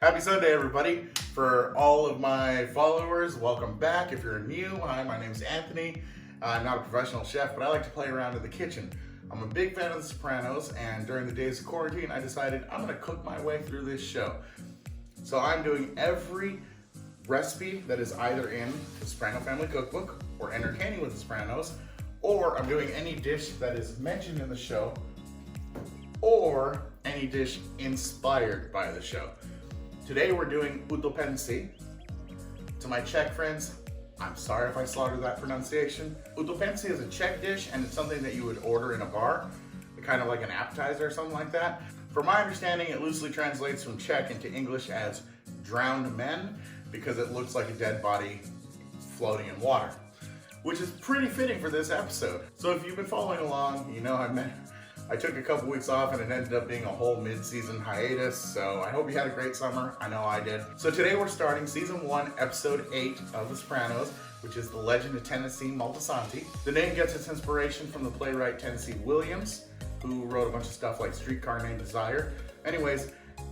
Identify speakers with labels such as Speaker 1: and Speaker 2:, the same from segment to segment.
Speaker 1: Happy Sunday, everybody. For all of my followers, welcome back. If you're new, hi, my name's Anthony. I'm not a professional chef, but I like to play around in the kitchen. I'm a big fan of The Sopranos, and during the days of quarantine, I decided I'm gonna cook my way through this show. So I'm doing every recipe that is either in the Soprano Family Cookbook, or Entertaining with the Sopranos, or I'm doing any dish that is mentioned in the show, or any dish inspired by the show. Today we're doing Utopenci. To my Czech friends, I'm sorry if I slaughtered that pronunciation. Utopenci is a Czech dish, and it's something that you would order in a bar, kind of like an appetizer or something like that. From my understanding, it loosely translates from Czech into English as drowned men, because it looks like a dead body floating in water, which is pretty fitting for this episode. So if you've been following along, you know I took a couple weeks off and it ended up being a whole mid-season hiatus, so I hope you had a great summer. I know I did. So today we're starting season 1, episode 8 of The Sopranos, which is the Legend of Tennessee Moltisanti. The name gets its inspiration from the playwright Tennessee Williams, who wrote a bunch of stuff like Streetcar Named Desire. Anyways,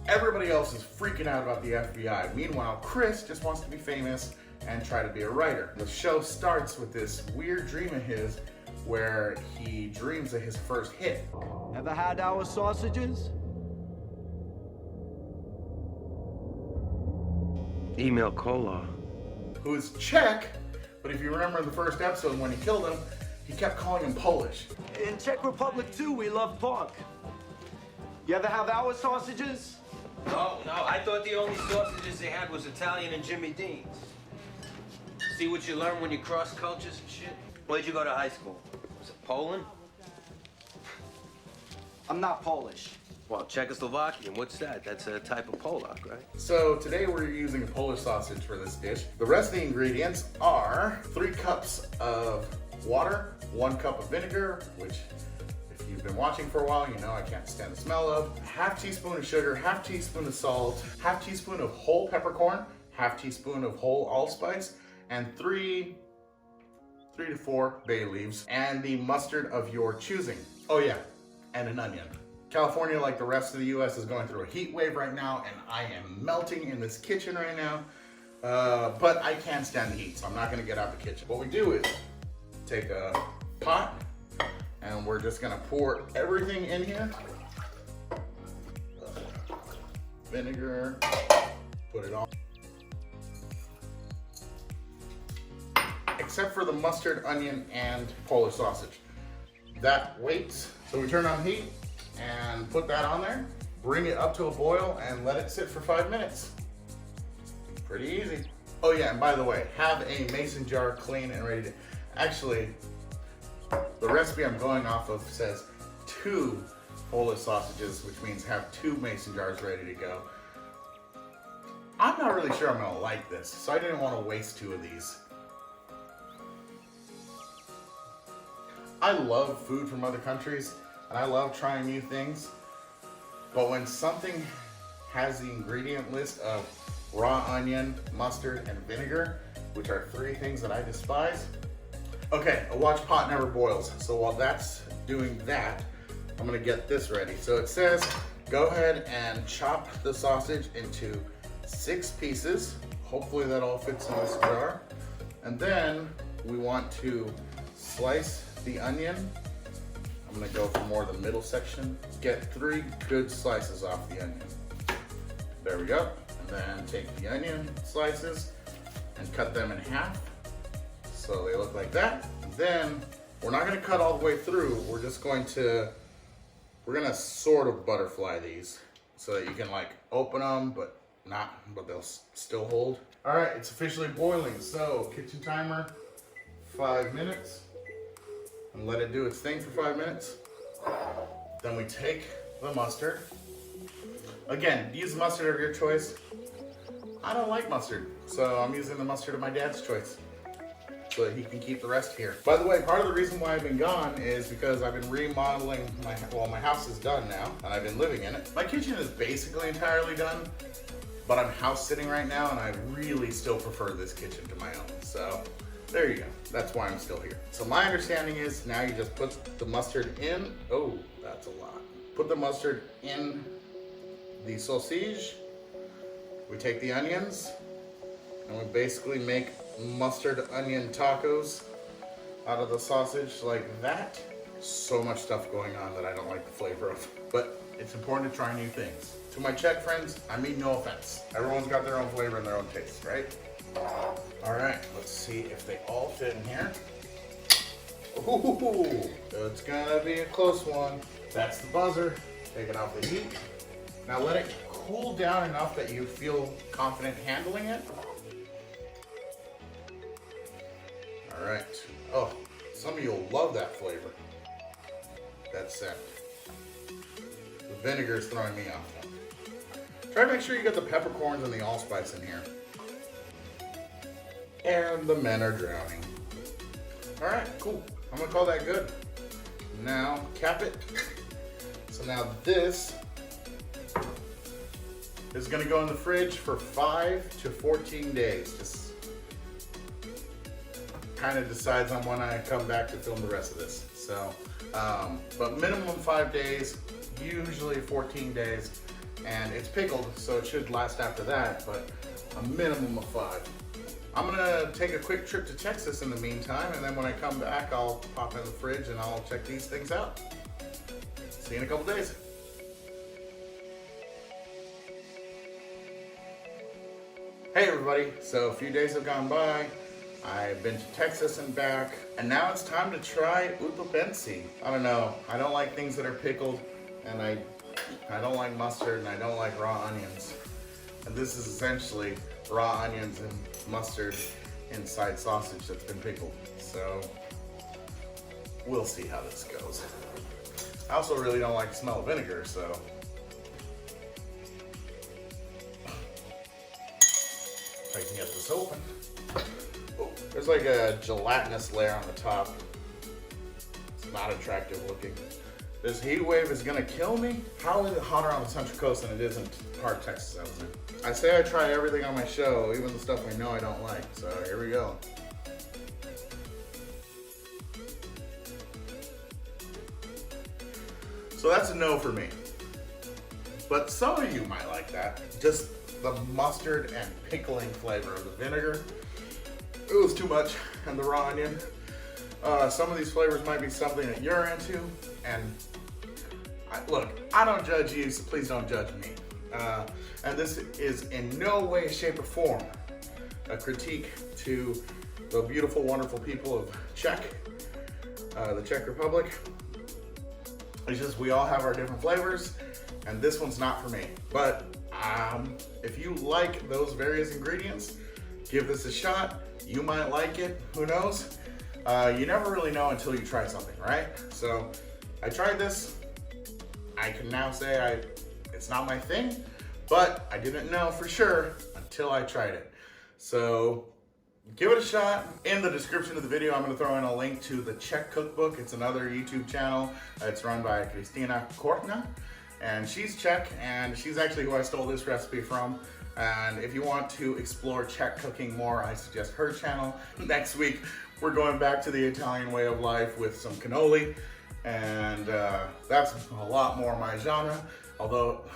Speaker 1: everybody else is freaking out about the FBI. Meanwhile, Chris just wants to be famous and try to be a writer. The show starts with this weird dream of his where he dreams of his first hit.
Speaker 2: Ever had our sausages?
Speaker 3: Email Cola.
Speaker 1: Who is Czech, but if you remember the first episode when he killed him, he kept calling him Polish.
Speaker 2: In Czech Republic too, we love pork. You ever have our sausages?
Speaker 4: No, I thought the only sausages they had was Italian and Jimmy Dean's. See what you learn when you cross cultures and shit? Where'd you go to high school? Was it Poland?
Speaker 2: I'm not Polish.
Speaker 4: Well, Czechoslovakian, what's that? That's a type of Polak, right?
Speaker 1: So today we're using a Polish sausage for this dish. The rest of the ingredients are 3 cups of water, 1 cup of vinegar, which if you've been watching for a while, you know I can't stand the smell of. Half teaspoon of sugar, half teaspoon of salt, half teaspoon of whole peppercorn, half teaspoon of whole allspice, and 3 to 4 bay leaves, and the mustard of your choosing. Oh yeah, and an onion. California, like the rest of the US, is going through a heat wave right now, and I am melting in this kitchen right now. But I can't stand the heat, so I'm not gonna get out the kitchen. What we do is take a pot, and we're just gonna pour everything in here. Vinegar, put it on. Except for the mustard, onion, and Polish sausage. That waits. So we turn on heat and put that on there, bring it up to a boil, and let it sit for 5 minutes. Pretty easy. Oh yeah, and by the way, have a mason jar clean and ready to... Actually, the recipe I'm going off of says 2 Polish sausages, which means have 2 mason jars ready to go. I'm not really sure I'm gonna like this, so I didn't want to waste 2 of these. I love food from other countries, and I love trying new things, but when something has the ingredient list of raw onion, mustard, and vinegar, which are 3 things that I despise. Okay, a watch pot never boils, so while that's doing that, I'm gonna get this ready. So it says, go ahead and chop the sausage into 6 pieces. Hopefully that all fits in this jar. And then we want to slice the onion. I'm gonna go for more of the middle section. Get 3 good slices off the onion. There we go. And then take the onion slices and cut them in half. So they look like that. Then we're not gonna cut all the way through. We're gonna sort of butterfly these so that you can like open them, but they'll still hold. All right, it's officially boiling. So kitchen timer, 5 minutes. And let it do its thing for 5 minutes. Then we take the mustard. Again, use the mustard of your choice. I don't like mustard, so I'm using the mustard of my dad's choice so that he can keep the rest here. By the way, part of the reason why I've been gone is because I've been remodeling my house is done now, and I've been living in it. My kitchen is basically entirely done, but I'm house sitting right now, and I really still prefer this kitchen to my own, so there you go. That's why I'm still here. So my understanding is now you just put the mustard in. Oh, that's a lot. Put the mustard in the sausage, We take the onions and we basically make mustard onion tacos out of the sausage like that. So much stuff going on that I don't like the flavor of, but it's important to try new things. To my Czech friends, I mean no offense. Everyone's got their own flavor and their own taste, right? All right, let's see if they all fit in here. Ooh, it's gonna be a close one. That's the buzzer. Take it off the heat. Now let it cool down enough that you feel confident handling it. All right. Oh, some of you will love that flavor. That scent. The vinegar is throwing me off though. Try to make sure you got the peppercorns and the allspice in here. And the men are drowning. All right, cool. I'm gonna call that good. Now, cap it. So now this is gonna go in the fridge for 5 to 14 days. Just kind of decides on when I come back to film the rest of this. So, but minimum 5 days, usually 14 days, and it's pickled, so it should last after that, but a minimum of 5. I'm gonna take a quick trip to Texas in the meantime, and then when I come back, I'll pop in the fridge and I'll check these things out. See you in a couple days. Hey everybody, so a few days have gone by. I've been to Texas and back, and now it's time to try Utopenci. I don't know, I don't like things that are pickled, and I don't like mustard, and I don't like raw onions. And this is essentially raw onions and mustard inside sausage that's been pickled. So we'll see how this goes. I also really don't like the smell of vinegar, so. If I can get this open. Oh, there's like a gelatinous layer on the top. It's not attractive looking. This heat wave is gonna kill me. How is it hotter on the Central Coast than it is in hard Texas, I was in? I say I try everything on my show, even the stuff I know I don't like. So here we go. So that's a no for me. But some of you might like that. Just the mustard and pickling flavor of the vinegar. It was too much, and the raw onion. Some of these flavors might be something that you're into, and look, I don't judge you, so please don't judge me. And this is in no way, shape, or form a critique to the beautiful, wonderful people of Czech, the Czech Republic. It's just we all have our different flavors, and this one's not for me. But if you like those various ingredients, give this a shot. You might like it, who knows? You never really know until you try something, right? So I tried this. I can now say it's not my thing, but I didn't know for sure until I tried it. So give it a shot. In the description of the video, I'm gonna throw in a link to the Czech cookbook. It's another YouTube channel. It's run by Kristina Kortna, and she's Czech, and she's actually who I stole this recipe from. And if you want to explore Czech cooking more, I suggest her channel. Next week, we're going back to the Italian way of life with some cannoli, and that's a lot more my genre. Although,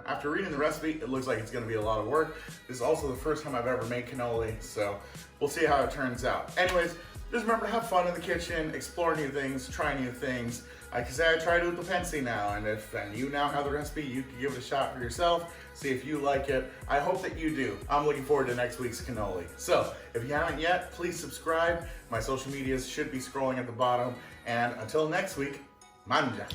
Speaker 1: after reading the recipe, it looks like it's gonna be a lot of work. This is also the first time I've ever made cannoli, so we'll see how it turns out. Anyways, just remember to have fun in the kitchen, explore new things, try new things. Like I said, I tried Utopenci now, and you now have the recipe, you can give it a shot for yourself, see if you like it. I hope that you do. I'm looking forward to next week's cannoli. So, if you haven't yet, please subscribe. My social medias should be scrolling at the bottom. And until next week, mangia.